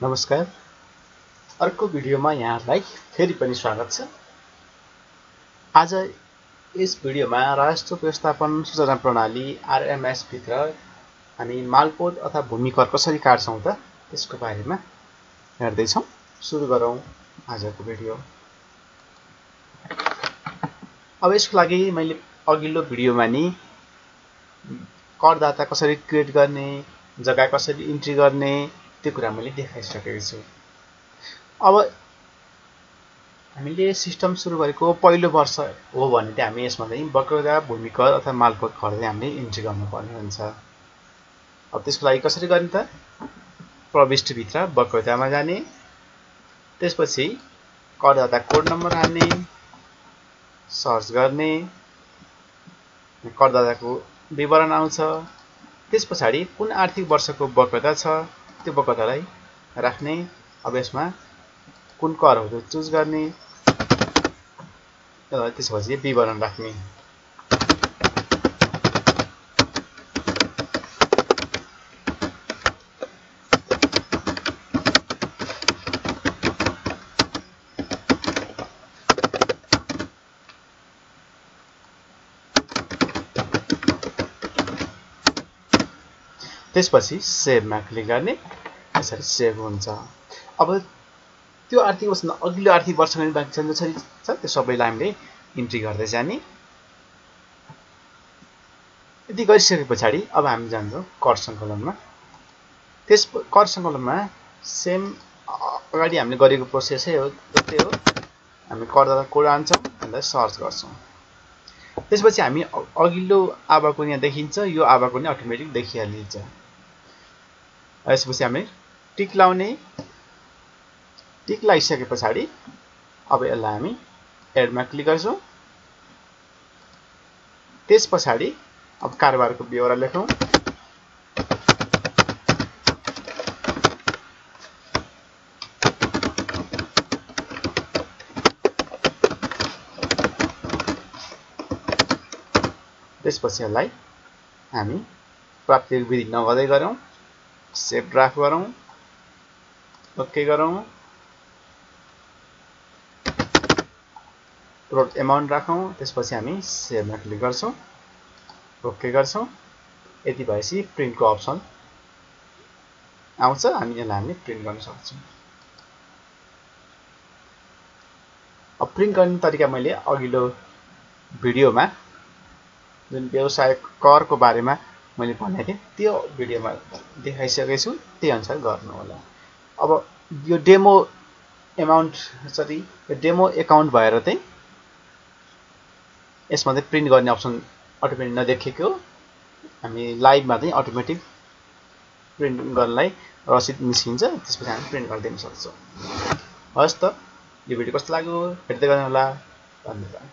नमस्कार। अर्को भिडियोमा यहाँलाई फेरि पनि स्वागत छ। आज यस भिडियोमा राजस्व व्यवस्थापन सूचना प्रणाली आरएमएस भित्र हामी मालपोत अथवा भूमि कर कसरी काट्छौं त त्यसको बारेमा हेर्दै छौं। सुरु गरौं आजको भिडियो। अब यसको लागि मैले अघिल्लो भिडियोमा नि करदाता कसरी क्रिएट गर्ने, जग्गा कसरी इन्ट्री गर्ने त्यो कुरा मैले देखाइसकेको छु। अब हामीले सिस्टम सुरु गरेको पहिलो वर्ष हो भने चाहिँ हामी यसमा चाहिँ बकाइदा भूमि कर अथवा मालपोत कर चाहिँ हामीले इन्ट्री गर्नुपर्ने हुन्छ। अब त्यसको लागि कसरी गर्ने त? प्रविष्टि भित्र बकाइदामा जाने, त्यसपछि करदाता कोड नम्बर हाल्ने, सर्च गर्ने, करदाताको विवरण आउँछ। त्यसपछाडि कुन आर्थिक वर्षको बकाइदा छ त्यो बकाइदालाई राख्ने। अब यसमा कुन कर हो त्यो चुज गर्ने, त्यसपछि विवरण राख्ने। त्यसपछि सेभमा क्लिक गर्ने, यसरी सेभ हुन्छ। अब त्यो आर्थिक वर्षमा अघिल्लो आर्थिक वर्षको बाँकी जसरी छ त्यो सबैलाई हामीले इन्ट्री गर्दै जाने। यति गरिसकेपछि अब हामी जान्छौँ कर सङ्कलनमा। त्यस कर सङ्कलनमा सेम अगाडि हामीले गरेको प्रोसेसै हो, जस्तै हो। हामी करदाता कोड हाल्छौँ, त्यसलाई सर्च गर्छौँ। त्यसपछि हामी अघिल्लो आवाको यहाँ देखिन्छ, यो आवाको नि अटोमेटिक देखिहालिन्छ। यसपछि हामी टिक लाउने, टिक लगाइसकेपछि अब यसलाई हामी एडमा क्लिक गर्छौँ। त्यसपछि अब कारोबारको ब्यौरा लेखौँ। त्यसपछि यसलाई हामी प्राप्तिको विधि नगर्दै गरौँ, सेभ ड्राफ्ट गरौँ, ओके गरौँ, टोटल एमाउन्ट राखौँ। त्यसपछि हामी सेभमा क्लिक गर्छौँ, ओके गर्छौँ। यति भएपछि प्रिन्टको अप्सन आउँछ, हामी यसलाई प्रिन्ट गर्न सक्छौँ। अब प्रिन्ट गर्ने तरिका मैले अघिल्लो भिडियोमा जुन व्यवसाय करको बारेमा मैले भनेको थिएँ त्यो भिडियोमा देखाइसकेको छु, त्यही अनुसार गर्नु होला। अब यो डेमो एमाउन्ट सरी यो डेमो एकाउन्ट भएर चाहिँ यसमा चाहिँ प्रिन्ट गर्ने अप्सन अटोमेटिक नदेखेको, हामी लाइभमा चाहिँ अटोमेटिक प्रिन्ट गर्नलाई रसिद निस्किन्छ, त्यसपछि हामी प्रिन्ट गरिदिन सक्छौँ। हस् त, यो भिडियो कस्तो लाग्यो हेर्दै गर्नु होला। धन्यवाद।